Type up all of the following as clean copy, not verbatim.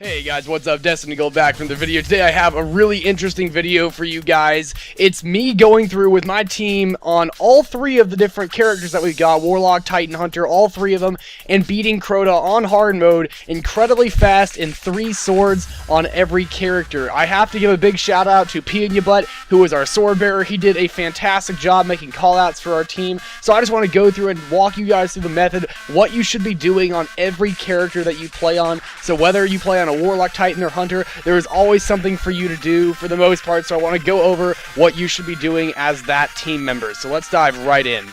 Hey guys, what's up? Destin Gold back from the video. Today I have a really interesting video for you guys. It's me going through with my team on all three of the different characters that we've got, Warlock, Titan, Hunter, all three of them, and beating Crota on hard mode incredibly fast in 3 swords on every character. I have to give a big shout out to P in Ya Butt, who is our sword bearer. He did a fantastic job making callouts for our team. So I just want to go through and walk you guys through the method, what you should be doing on every character that you play on. So whether you play on a Warlock, Titan, or Hunter, there is always something for you to do for the most part, so I want to go over what you should be doing as that team member. So let's dive right in.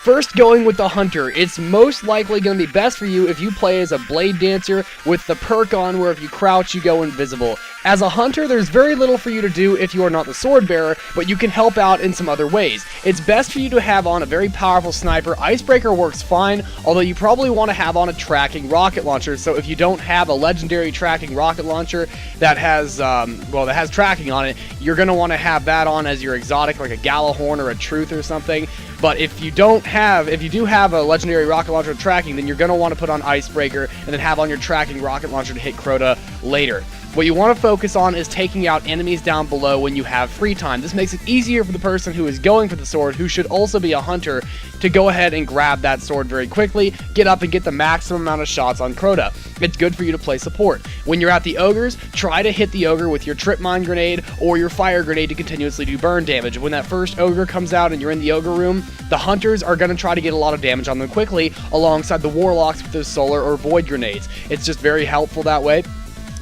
First, going with the Hunter, it's most likely going to be best for you if you play as a Blade Dancer with the perk on where if you crouch, you go invisible. As a Hunter, there's very little for you to do if you are not the Sword Bearer, but you can help out in some other ways. It's best for you to have on a very powerful sniper. Icebreaker works fine, although you probably want to have on a tracking rocket launcher, so if you don't have a legendary tracking rocket launcher that has, that has tracking on it, you're going to want to have that on as your exotic, like a Galahorn or a Truth or something. But if you do have a legendary rocket launcher with tracking, then you're going to want to put on Icebreaker and then have on your tracking rocket launcher to hit Crota later. What you want to focus on is taking out enemies down below when you have free time. This makes it easier for the person who is going for the sword, who should also be a hunter, to go ahead and grab that sword very quickly, get up and get the maximum amount of shots on Crota. It's good for you to play support. When you're at the ogres, try to hit the ogre with your trip mine grenade or your fire grenade to continuously do burn damage. When that first ogre comes out and you're in the ogre room, the hunters are going to try to get a lot of damage on them quickly alongside the warlocks with those solar or void grenades. It's just very helpful that way.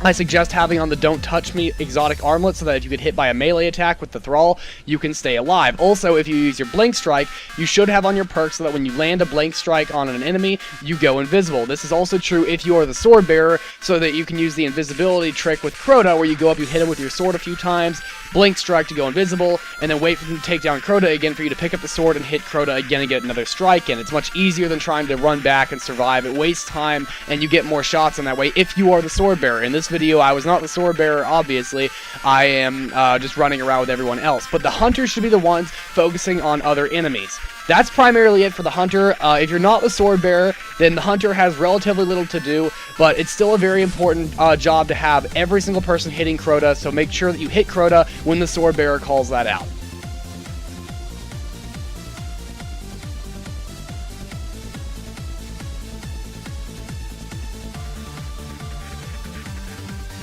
I suggest having on the Don't Touch Me exotic armlet so that if you get hit by a melee attack with the Thrall, you can stay alive. Also, if you use your Blink Strike, you should have on your perk so that when you land a Blink Strike on an enemy, you go invisible. This is also true if you are the Sword Bearer, so that you can use the invisibility trick with Crota, where you go up, you hit him with your sword a few times, Blink Strike to go invisible, and then wait for him to take down Crota again for you to pick up the sword and hit Crota again and get another strike in. It's much easier than trying to run back and survive. It wastes time, and you get more shots in that way if you are the Sword Bearer. In this video, I was not the Sword Bearer, obviously. I am just running around with everyone else. But the Hunters should be the ones focusing on other enemies. That's primarily it for the Hunter. If you're not the Sword Bearer, then the Hunter has relatively little to do, but it's still a very important job to have every single person hitting Crota, so make sure that you hit Crota when the Sword Bearer calls that out.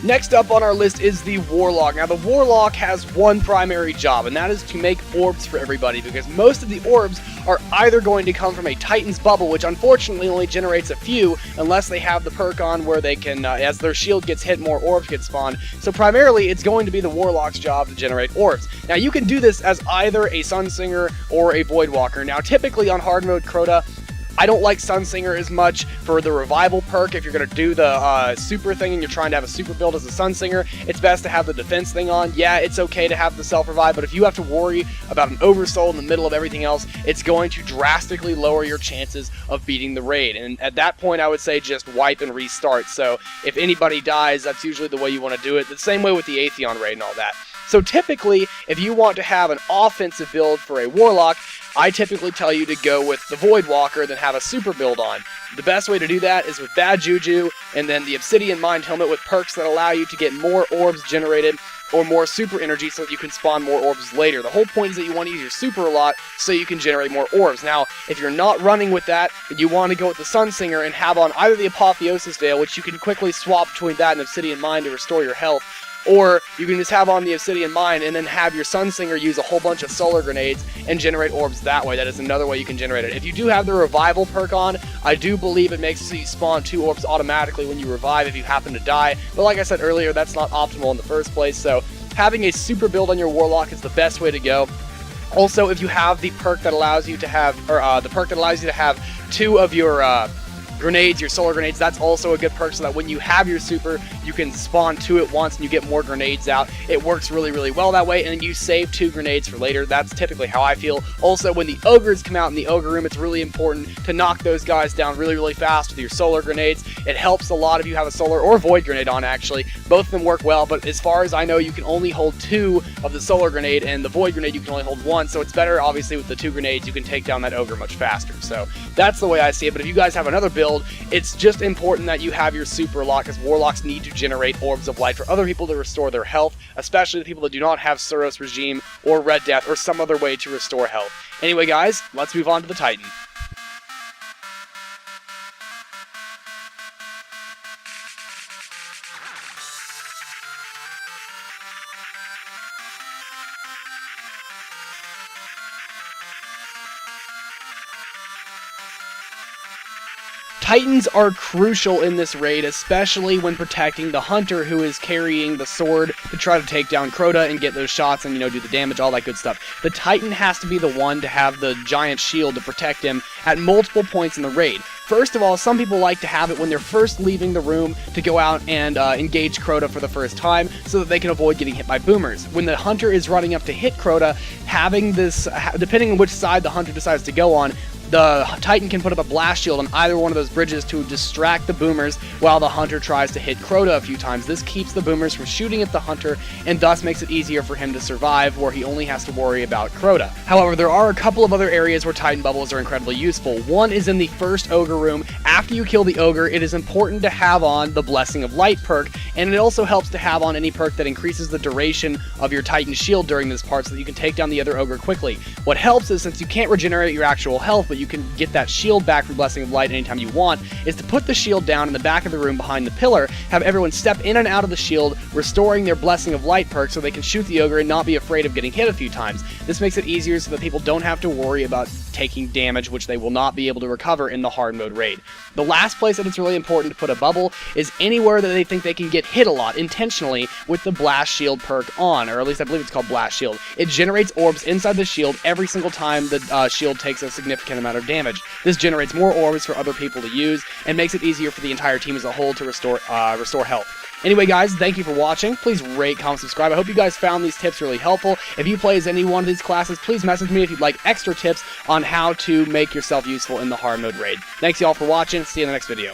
Next up on our list is the Warlock. Now, the Warlock has one primary job, and that is to make orbs for everybody, because most of the orbs are either going to come from a Titan's Bubble, which unfortunately only generates a few, unless they have the perk on where they can, as their shield gets hit, more orbs get spawned. So primarily, it's going to be the Warlock's job to generate orbs. Now, you can do this as either a Sunsinger or a Voidwalker. Now, typically on hard mode Crota, I don't like Sunsinger as much for the revival perk. If you're going to do the super thing and you're trying to have a super build as a Sunsinger, it's best to have the defense thing on. Yeah, it's okay to have the self-revive, but if you have to worry about an oversoul in the middle of everything else, it's going to drastically lower your chances of beating the raid. And at that point, I would say just wipe and restart. So if anybody dies, that's usually the way you want to do it. The same way with the Atheon raid and all that. So typically, if you want to have an offensive build for a Warlock, I typically tell you to go with the Voidwalker, then have a super build on. The best way to do that is with Bad Juju, and then the Obsidian Mind Helmet with perks that allow you to get more orbs generated, or more super energy so that you can spawn more orbs later. The whole point is that you want to use your super a lot so you can generate more orbs. Now, if you're not running with that, and you want to go with the Sunsinger and have on either the Apotheosis Veil, which you can quickly swap between that and Obsidian Mind to restore your health, or you can just have on the Obsidian Mind and then have your Sunsinger use a whole bunch of solar grenades and generate orbs that way. That is another way you can generate it. If you do have the revival perk on, I do believe it makes it so you spawn 2 orbs automatically when you revive if you happen to die. But like I said earlier, that's not optimal in the first place, so having a super build on your Warlock is the best way to go. Also, if you have the perk that allows you to have, have 2 of your grenades, your solar grenades, that's also a good perk so that when you have your super, you can spawn 2 at once and you get more grenades out. It works really, really well that way, and then you save 2 grenades for later. That's typically how I feel. Also, when the ogres come out in the ogre room, it's really important to knock those guys down really, really fast with your solar grenades. It helps a lot if you have a solar or void grenade on, actually. Both of them work well, but as far as I know, you can only hold 2 of the solar grenade, and the void grenade you can only hold 1, so it's better, obviously, with the 2 grenades, you can take down that ogre much faster. So that's the way I see it. But if you guys have another build, it's just important that you have your super lock, because warlocks need to generate orbs of light for other people to restore their health, especially the people that do not have Suros Regime or Red Death or some other way to restore health. Anyway guys, let's move on to the Titan. Titans are crucial in this raid, especially when protecting the hunter who is carrying the sword to try to take down Crota and get those shots and, do the damage, all that good stuff. The Titan has to be the one to have the giant shield to protect him at multiple points in the raid. First of all, some people like to have it when they're first leaving the room to go out and engage Crota for the first time so that they can avoid getting hit by boomers. When the hunter is running up to hit Crota, having this, depending on which side the hunter decides to go on, the Titan can put up a blast shield on either one of those bridges to distract the boomers while the hunter tries to hit Crota a few times. This keeps the boomers from shooting at the hunter and thus makes it easier for him to survive, where he only has to worry about Crota. However, there are a couple of other areas where Titan bubbles are incredibly useful. One is in the first ogre room. After you kill the ogre, it is important to have on the Blessing of Light perk, and it also helps to have on any perk that increases the duration of your Titan shield during this part so that you can take down the other ogre quickly. What helps is, since you can't regenerate your actual health, but you can get that shield back from Blessing of Light anytime you want, is to put the shield down in the back of the room behind the pillar, have everyone step in and out of the shield, restoring their Blessing of Light perk so they can shoot the ogre and not be afraid of getting hit a few times. This makes it easier so that people don't have to worry about taking damage, which they will not be able to recover in the hard mode raid. The last place that it's really important to put a bubble is anywhere that they think they can get hit a lot intentionally with the Blast Shield perk on, or at least I believe it's called Blast Shield. It generates orbs inside the shield every single time the shield takes a significant amount of damage. This generates more orbs for other people to use and makes it easier for the entire team as a whole to restore health. Anyway guys, thank you for watching. Please rate, comment, subscribe. I hope you guys found these tips really helpful. If you play as any one of these classes, please message me if you'd like extra tips on how to make yourself useful in the hard mode raid. Thanks y'all for watching. See you in the next video.